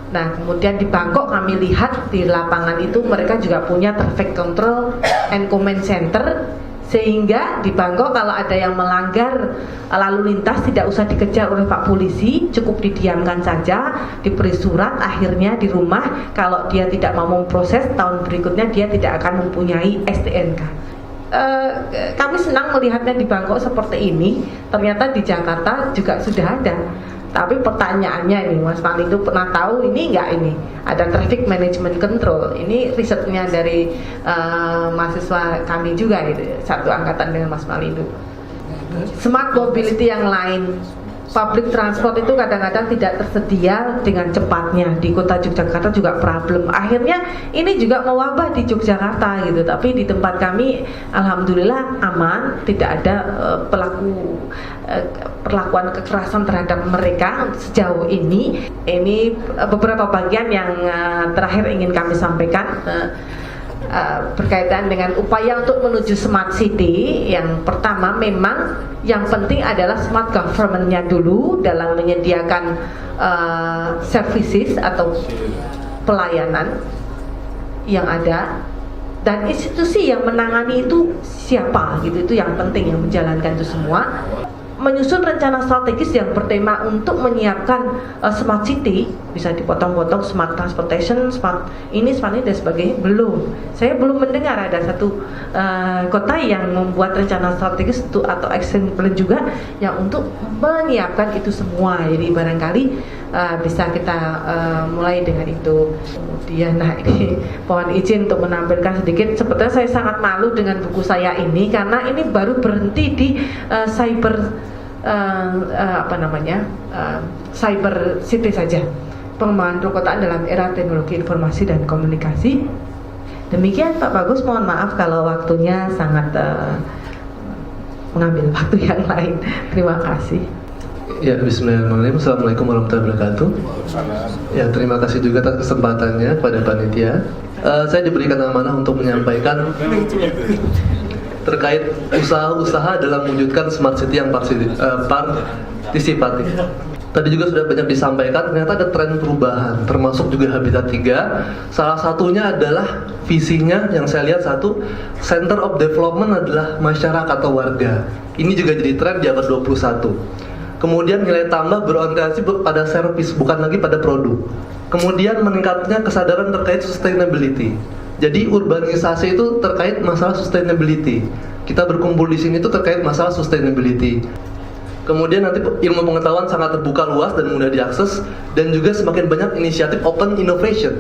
Nah, kemudian di Bangkok kami lihat di lapangan itu mereka juga punya traffic control and command center, sehingga di Bangkok kalau ada yang melanggar lalu lintas tidak usah dikejar oleh Pak Polisi, cukup didiamkan saja, diberi surat, akhirnya di rumah kalau dia tidak mau memproses tahun berikutnya dia tidak akan mempunyai STNK. Kami senang melihatnya di Bangkok seperti ini. Ternyata di Jakarta juga sudah ada. Tapi pertanyaannya nih, Mas Malindo pernah tahu ini enggak, ini ada traffic management control. Ini risetnya dari mahasiswa kami juga itu, satu angkatan dengan Mas Malindo. Smart mobility yang lain, public transport itu kadang-kadang tidak tersedia dengan cepatnya. Di kota Yogyakarta juga problem. Akhirnya ini juga mewabah di Yogyakarta gitu. Tapi di tempat kami alhamdulillah aman, tidak ada perlakuan kekerasan terhadap mereka sejauh ini. Ini beberapa bagian yang terakhir ingin kami sampaikan. Berkaitan dengan upaya untuk menuju smart city. Yang pertama memang yang penting adalah smart government-nya dulu dalam menyediakan services atau pelayanan yang ada, dan institusi yang menangani itu siapa gitu, itu yang penting, yang menjalankan itu semua. Menyusun rencana strategis yang bertema untuk menyiapkan smart city, bisa dipotong-potong smart transportation, smart ini dan sebagainya. Saya belum mendengar ada satu kota yang membuat rencana strategis itu atau action plan juga yang untuk menyiapkan itu semua. Jadi barangkali bisa kita mulai dengan itu. Kemudian ini mohon izin untuk menampilkan sedikit. Sebetulnya saya sangat malu dengan buku saya ini karena ini baru berhenti di cyber city saja, pengembangan perkotaan dalam era teknologi informasi dan komunikasi. Demikian Pak Bagus, mohon maaf kalau waktunya sangat mengambil waktu yang lain. Terima kasih. Ya, bismillahirrahmanirrahim. Assalamualaikum warahmatullahi wabarakatuh. Ya, terima kasih juga atas kesempatannya kepada panitia. Saya diberikan amanah untuk menyampaikan terkait usaha-usaha dalam mewujudkan smart city yang partisipatif. Tadi juga sudah banyak disampaikan, ternyata ada tren perubahan, termasuk juga Habitat 3. Salah satunya adalah visinya yang saya lihat satu, center of development adalah masyarakat atau warga. Ini juga jadi tren di abad 21. Kemudian nilai tambah berorientasi pada service, bukan lagi pada produk. Kemudian meningkatnya kesadaran terkait sustainability. Jadi urbanisasi itu terkait masalah sustainability. Kita berkumpul di sini itu terkait masalah sustainability. Kemudian nanti ilmu pengetahuan sangat terbuka luas dan mudah diakses, dan juga semakin banyak inisiatif open innovation.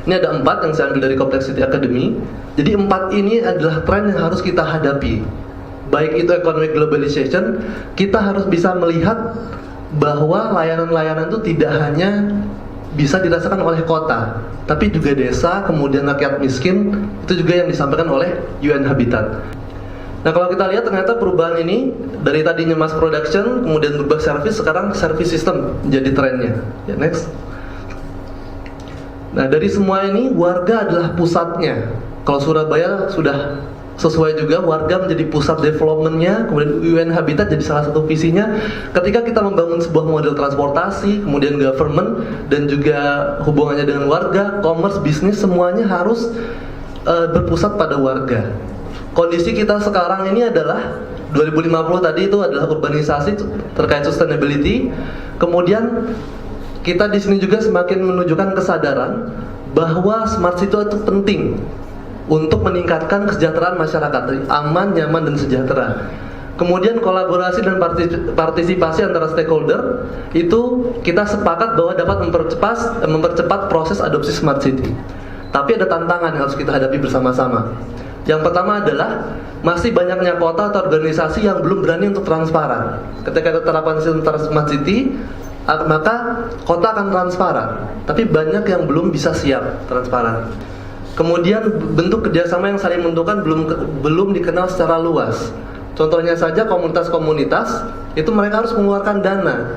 Ini ada 4 yang saya ambil dari Complexity Academy. Jadi 4 ini adalah tren yang harus kita hadapi. Baik itu economic globalization, kita harus bisa melihat bahwa layanan-layanan itu tidak hanya bisa dirasakan oleh kota, tapi juga desa, kemudian rakyat miskin. Itu juga yang disampaikan oleh UN Habitat. Nah, kalau kita lihat ternyata perubahan ini dari tadinya mass production, kemudian berubah service, sekarang service system menjadi trennya. Ya, next. Nah, dari semua ini warga adalah pusatnya. Kalau Surabaya sudah sesuai juga, warga menjadi pusat developmentnya, kemudian UN Habitat jadi salah satu visinya. Ketika kita membangun sebuah model transportasi, kemudian government, dan juga hubungannya dengan warga, commerce, bisnis, semuanya harus berpusat pada warga. Kondisi kita sekarang ini adalah 2050 tadi itu adalah urbanisasi terkait sustainability. Kemudian kita di sini juga semakin menunjukkan kesadaran bahwa smart city itu penting untuk meningkatkan kesejahteraan masyarakat, aman, nyaman, dan sejahtera. Kemudian kolaborasi dan partisipasi antara stakeholder itu kita sepakat bahwa dapat mempercepat proses adopsi smart city. Tapi ada tantangan yang harus kita hadapi bersama-sama. Yang pertama adalah masih banyaknya kota atau organisasi yang belum berani untuk transparan. Ketika terapkan smart city, maka kota akan transparan, tapi banyak yang belum bisa siap transparan. Kemudian bentuk kerjasama yang saling menentukan belum dikenal secara luas. Contohnya saja komunitas-komunitas itu mereka harus mengeluarkan dana.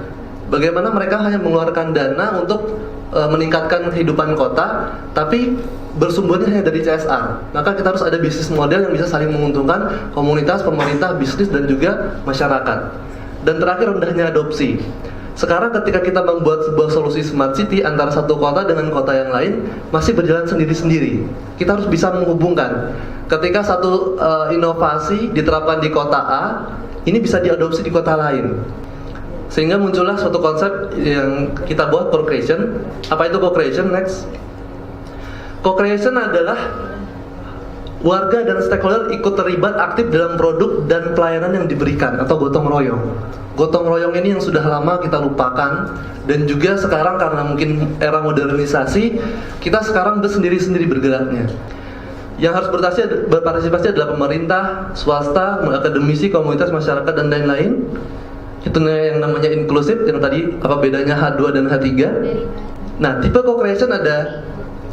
Bagaimana mereka hanya mengeluarkan dana untuk meningkatkan kehidupan kota, tapi bersumbernya hanya dari CSR. Maka kita harus ada bisnis model yang bisa saling menguntungkan komunitas, pemerintah, bisnis, dan juga masyarakat. Dan terakhir, rendahnya adopsi. Sekarang ketika kita membuat sebuah solusi smart city antara satu kota dengan kota yang lain masih berjalan sendiri-sendiri. Kita harus bisa menghubungkan. Ketika satu inovasi diterapkan di kota A, ini bisa diadopsi di kota lain. Sehingga muncullah suatu konsep yang kita buat, co-creation. Apa itu co-creation? Next. Co-creation adalah warga dan stakeholder ikut terlibat aktif dalam produk dan pelayanan yang diberikan, atau gotong royong. Gotong royong ini yang sudah lama kita lupakan, dan juga sekarang karena mungkin era modernisasi, kita sekarang bersendiri-sendiri bergeraknya. Yang harus berpartisipasi adalah pemerintah, swasta, akademisi, komunitas, masyarakat, dan lain-lain. Itu yang namanya inklusif, yang tadi apa bedanya H2 dan H3. Nah, tipe co-creation ada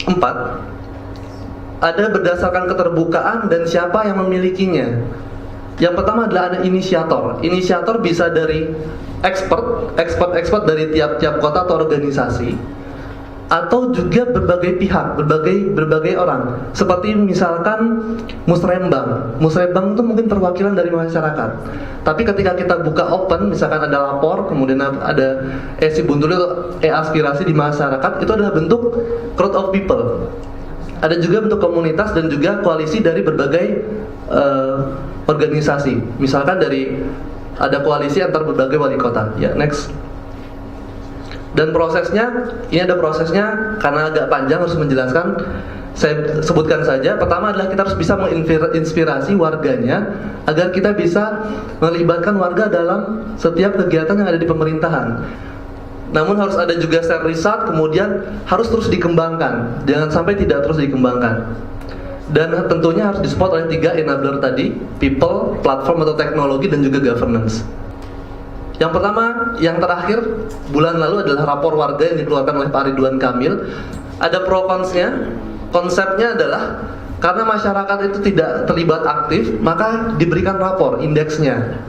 4. Ada berdasarkan keterbukaan dan siapa yang memilikinya. Yang pertama adalah ada inisiator. Inisiator bisa dari expert dari tiap-tiap kota atau organisasi, atau juga berbagai pihak, berbagai orang. Seperti misalkan musrembang. Musrembang itu mungkin perwakilan dari masyarakat. Tapi ketika kita buka open, misalkan ada lapor, kemudian ada esi buntuli atau aspirasi di masyarakat, itu adalah bentuk crowd of people. Ada juga bentuk komunitas dan juga koalisi dari berbagai organisasi. Misalkan ada koalisi antar berbagai wali kota. Ya, next. Dan prosesnya, ini ada prosesnya karena agak panjang harus menjelaskan. Saya sebutkan saja. Pertama adalah kita harus bisa menginspirasi warganya agar kita bisa melibatkan warga dalam setiap kegiatan yang ada di pemerintahan. Namun harus ada juga share riset, kemudian harus terus dikembangkan. Jangan sampai tidak terus dikembangkan. Dan tentunya harus disupport oleh 3 enabler tadi, people, platform atau teknologi, dan juga governance. Yang pertama, yang terakhir bulan lalu adalah rapor warga yang dikeluarkan oleh Pak Ridwan Kamil. Ada pro cons-nya. Konsepnya adalah karena masyarakat itu tidak terlibat aktif, maka diberikan rapor indeksnya.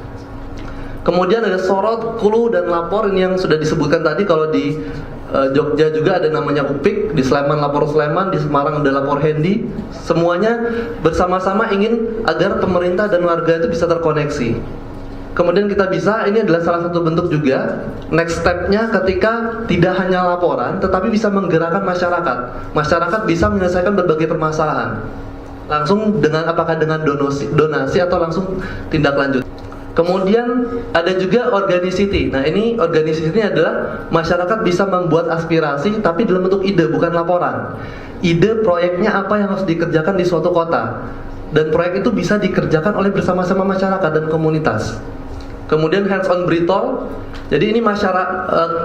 Kemudian ada sorot, clue, dan lapor. Ini yang sudah disebutkan tadi. Kalau di Jogja juga ada namanya UPIK, di Sleman lapor Sleman, di Semarang ada lapor Handy. Semuanya bersama-sama ingin agar pemerintah dan warga itu bisa terkoneksi. Kemudian kita bisa, ini adalah salah satu bentuk juga next step-nya ketika tidak hanya laporan tetapi bisa menggerakkan masyarakat. Masyarakat bisa menyelesaikan berbagai permasalahan langsung dengan apakah dengan donasi atau langsung tindak lanjut. Kemudian ada juga organicity. Nah, ini organicity ini adalah masyarakat bisa membuat aspirasi tapi dalam bentuk ide, bukan laporan. Ide proyeknya apa yang harus dikerjakan di suatu kota, dan proyek itu bisa dikerjakan oleh bersama-sama masyarakat dan komunitas. Kemudian hands on Britol. Jadi ini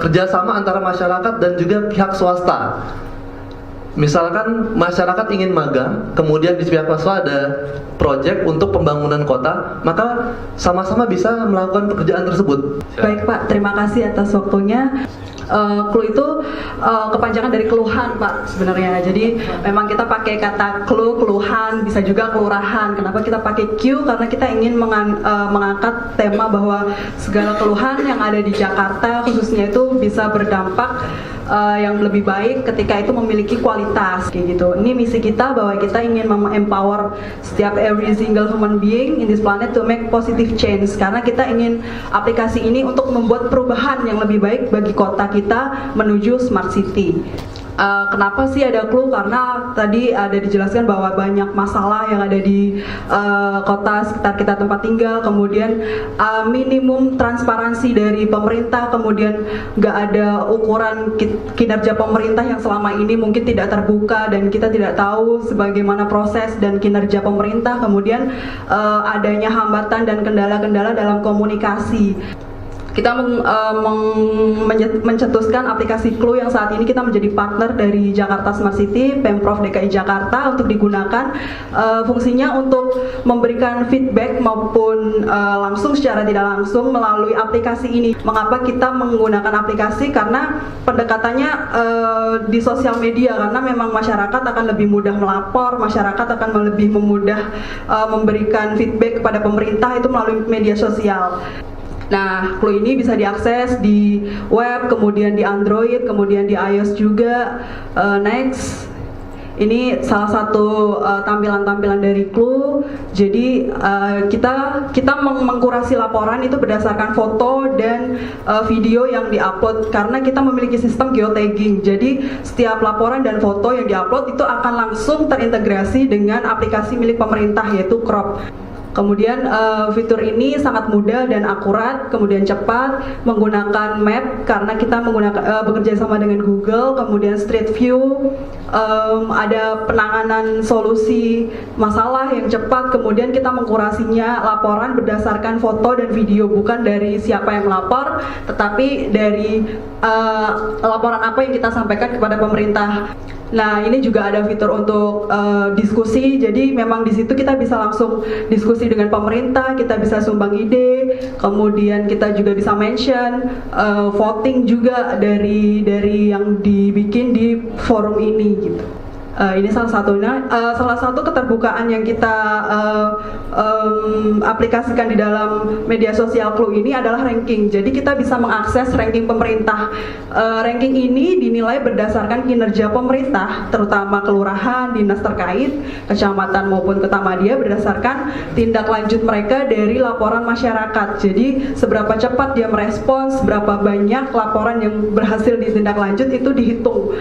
kerjasama antara masyarakat dan juga pihak swasta. Misalkan masyarakat ingin magang, kemudian di pihak swasta ada proyek untuk pembangunan kota, maka sama-sama bisa melakukan pekerjaan tersebut. Baik Pak, terima kasih atas waktunya. Clue itu kepanjangan dari keluhan Pak sebenarnya. Jadi memang kita pakai kata clue, keluhan, bisa juga kelurahan. Kenapa kita pakai Q? Karena kita ingin mengangkat tema bahwa segala keluhan yang ada di Jakarta khususnya itu bisa berdampak yang lebih baik ketika itu memiliki kualitas kayak gitu. Ini misi kita bahwa kita ingin empower setiap every single human being in this planet to make positive change, karena kita ingin aplikasi ini untuk membuat perubahan yang lebih baik bagi kota kita menuju smart city. Kenapa sih ada Clue? Karena tadi ada dijelaskan bahwa banyak masalah yang ada di kota sekitar kita tempat tinggal, kemudian minimum transparansi dari pemerintah, kemudian nggak ada ukuran kinerja pemerintah yang selama ini mungkin tidak terbuka dan kita tidak tahu sebagaimana proses dan kinerja pemerintah, kemudian adanya hambatan dan kendala-kendala dalam komunikasi. Kita mencetuskan aplikasi Clue yang saat ini kita menjadi partner dari Jakarta Smart City, Pemprov DKI Jakarta untuk digunakan. Fungsinya untuk memberikan feedback maupun langsung secara tidak langsung melalui aplikasi ini. Mengapa kita menggunakan aplikasi? Karena pendekatannya di sosial media, karena memang masyarakat akan lebih mudah melapor, masyarakat akan lebih memudah memberikan feedback kepada pemerintah itu melalui media sosial. Nah, Clue ini bisa diakses di web, kemudian di Android, kemudian di iOS juga. Next, ini salah satu tampilan-tampilan dari Clue. Jadi kita mengkurasi laporan itu berdasarkan foto dan video yang diupload, karena kita memiliki sistem geotagging. Jadi setiap laporan dan foto yang diupload itu akan langsung terintegrasi dengan aplikasi milik pemerintah yaitu Crop. Kemudian fitur ini sangat mudah dan akurat, kemudian cepat, menggunakan map karena kita bekerja sama dengan Google, kemudian Street View, ada penanganan solusi masalah yang cepat, kemudian kita mengkurasinya laporan berdasarkan foto dan video, bukan dari siapa yang melapor, tetapi dari laporan apa yang kita sampaikan kepada pemerintah. Nah, ini juga ada fitur untuk diskusi. Jadi memang di situ kita bisa langsung diskusi dengan pemerintah, kita bisa sumbang ide, kemudian kita juga bisa mention, voting juga dari yang dibikin di forum ini gitu. Ini salah satu keterbukaan yang kita aplikasikan di dalam media sosial Clue ini adalah ranking. Jadi kita bisa mengakses ranking pemerintah. Ranking ini dinilai berdasarkan kinerja pemerintah, terutama kelurahan, dinas terkait, kecamatan maupun kota-media, berdasarkan tindak lanjut mereka dari laporan masyarakat. Jadi seberapa cepat dia merespons, berapa banyak laporan yang berhasil ditindaklanjut itu dihitung.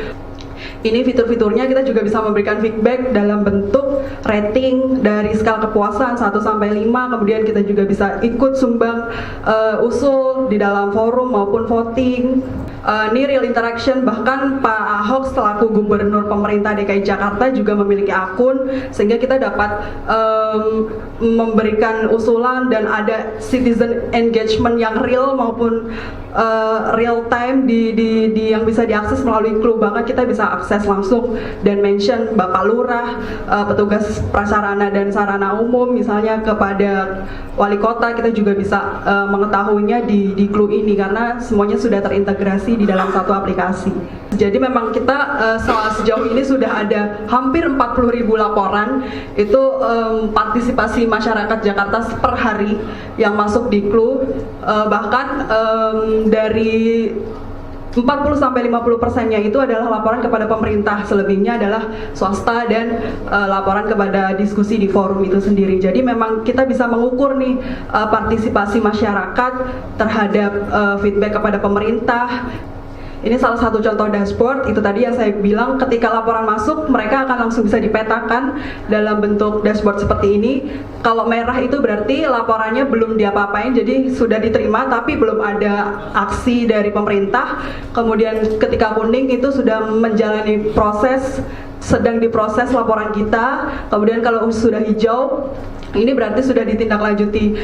Ini fitur-fiturnya kita juga bisa memberikan feedback dalam bentuk rating dari skala kepuasan 1-5, kemudian kita juga bisa ikut sumbang usul di dalam forum maupun voting. Ini real interaction, bahkan Pak Ahok selaku Gubernur Pemerintah DKI Jakarta juga memiliki akun, sehingga kita dapat memberikan usulan dan ada citizen engagement yang real maupun real time di yang bisa diakses melalui Clue. Bahkan kita bisa akses langsung dan mention Bapak Lurah, petugas prasarana dan sarana umum misalnya kepada wali kota, kita juga bisa mengetahuinya di Clue ini karena semuanya sudah terintegrasi integrasi di dalam satu aplikasi. Jadi memang kita sejauh ini sudah ada hampir 40.000 laporan itu partisipasi masyarakat Jakarta per hari yang masuk di Clue, bahkan dari 40-50%-nya itu adalah laporan kepada pemerintah, selebihnya adalah swasta dan laporan kepada diskusi di forum itu sendiri. Jadi memang kita bisa mengukur nih partisipasi masyarakat terhadap feedback kepada pemerintah. Ini salah satu contoh dashboard, itu tadi yang saya bilang ketika laporan masuk mereka akan langsung bisa dipetakan dalam bentuk dashboard seperti ini. Kalau merah itu berarti laporannya belum diapa-apain, jadi sudah diterima tapi belum ada aksi dari pemerintah. Kemudian ketika kuning itu sudah menjalani proses, sedang diproses laporan kita. Kemudian kalau sudah hijau, ini berarti sudah ditindaklanjuti.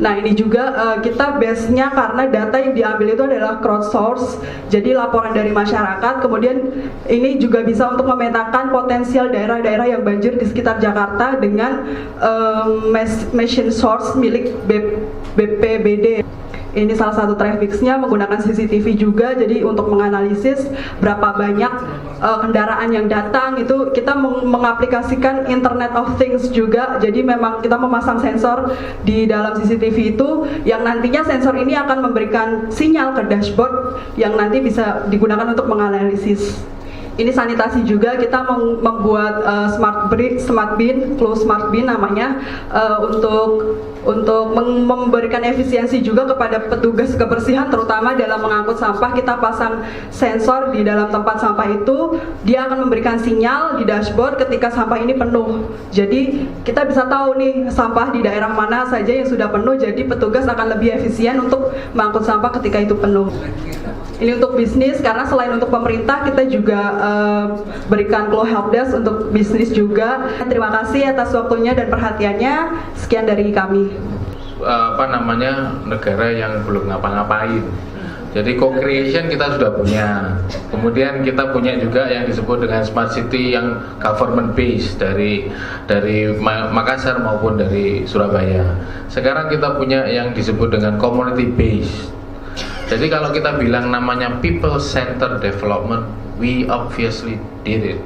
Nah ini juga kita base-nya karena data yang diambil itu adalah crowdsource, jadi laporan dari masyarakat. Kemudian ini juga bisa untuk memetakan potensial daerah-daerah yang banjir di sekitar Jakarta dengan machine source milik BPBD. Ini salah satu traffic-nya menggunakan CCTV juga, jadi untuk menganalisis berapa banyak kendaraan yang datang. Itu kita mengaplikasikan Internet of Things juga, jadi memang kita memasang sensor di dalam CCTV itu yang nantinya sensor ini akan memberikan sinyal ke dashboard yang nanti bisa digunakan untuk menganalisis. Ini sanitasi juga, kita membuat smart bin, Clue Smart Bin namanya, untuk memberikan efisiensi juga kepada petugas kebersihan, terutama dalam mengangkut sampah. Kita pasang sensor di dalam tempat sampah itu, dia akan memberikan sinyal di dashboard ketika sampah ini penuh. Jadi kita bisa tahu nih sampah di daerah mana saja yang sudah penuh, jadi petugas akan lebih efisien untuk mengangkut sampah ketika itu penuh. Ini untuk bisnis, karena selain untuk pemerintah kita juga berikan Clue Helpdesk untuk bisnis juga. Terima kasih atas waktunya dan perhatiannya. Sekian dari kami. Negara yang belum ngapa-ngapain. Jadi co-creation kita sudah punya. Kemudian kita punya juga yang disebut dengan smart city yang government based dari Makassar maupun dari Surabaya. Sekarang kita punya yang disebut dengan community based. Jadi kalau kita bilang namanya people centered development, we obviously did it.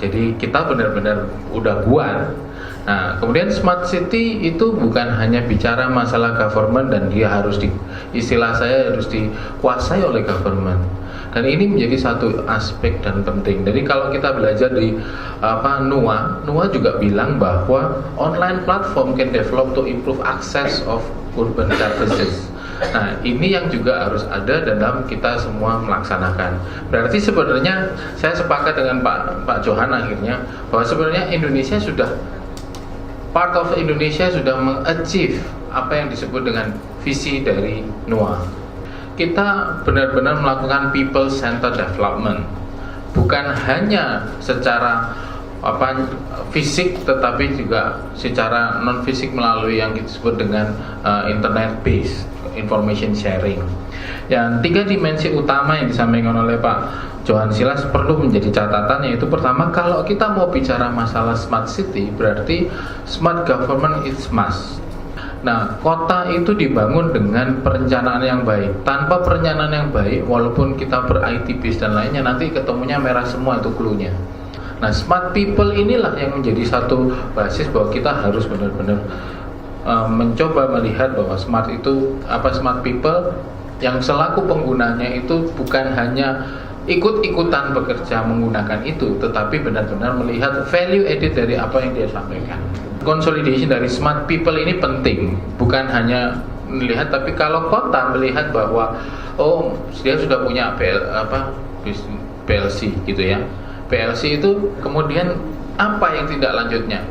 Jadi kita benar-benar udah buat. Nah, kemudian smart city itu bukan hanya bicara masalah government dan dia harus istilah saya harus dikuasai oleh government. Dan ini menjadi satu aspek dan penting. Jadi kalau kita belajar di NUA juga bilang bahwa online platform can develop to improve access of urban services. Nah, ini yang juga harus ada dalam kita semua melaksanakan. Berarti sebenarnya saya sepakat dengan Pak Johan akhirnya bahwa sebenarnya Indonesia sudah part of Indonesia sudah mengachieve apa yang disebut dengan visi dari NUA. Kita benar-benar melakukan people centered development, bukan hanya secara fisik tetapi juga secara non fisik melalui yang disebut dengan internet based information sharing. Yang 3 dimensi utama yang disampaikan oleh Pak Johan Silas perlu menjadi catatan, yaitu pertama, kalau kita mau bicara masalah smart city berarti smart government is must. Nah, kota itu dibangun dengan perencanaan yang baik. Tanpa perencanaan yang baik, walaupun kita ber-IT base dan lainnya, nanti ketemunya merah semua itu clue-nya. Nah, smart people inilah yang menjadi satu basis bahwa kita harus benar-benar mencoba melihat bahwa smart people yang selaku penggunanya itu bukan hanya ikut-ikutan bekerja menggunakan itu, tetapi benar-benar melihat value added dari apa yang dia sampaikan. Consolidation dari smart people ini penting, bukan hanya melihat, tapi kalau kota melihat bahwa dia sudah punya PLC gitu ya. PLC itu kemudian apa yang tidak lanjutnya?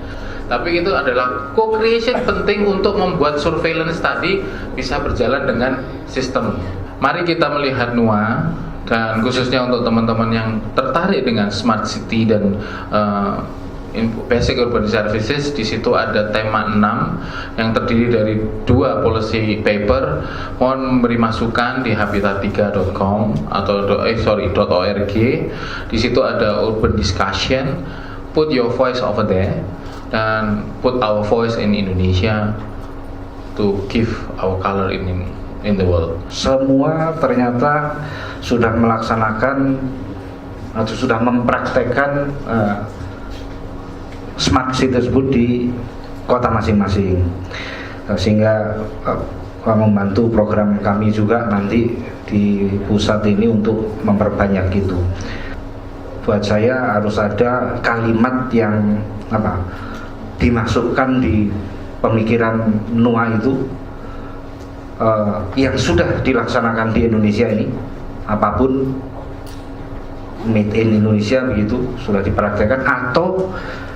Tapi itu adalah co-creation penting untuk membuat surveillance tadi bisa berjalan dengan sistem. Mari kita melihat NUA, dan khususnya untuk teman-teman yang tertarik dengan smart city dan basic urban services. Di situ ada tema 6 yang terdiri dari 2 policy paper. Mohon memberi masukan di habitat3.com atau .org. Di situ ada urban discussion, put your voice over there, dan put our voice in Indonesia to give our color in in the world. Semua ternyata sudah melaksanakan atau sudah mempraktekkan smart city tersebut di kota masing-masing, sehingga membantu program kami juga nanti di pusat ini untuk memperbanyak itu. Buat saya harus ada kalimat yang dimasukkan di pemikiran NUA itu yang sudah dilaksanakan di Indonesia ini, apapun made in Indonesia begitu sudah dipraktekkan, atau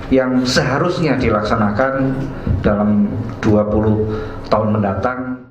yang seharusnya dilaksanakan dalam 20 tahun mendatang.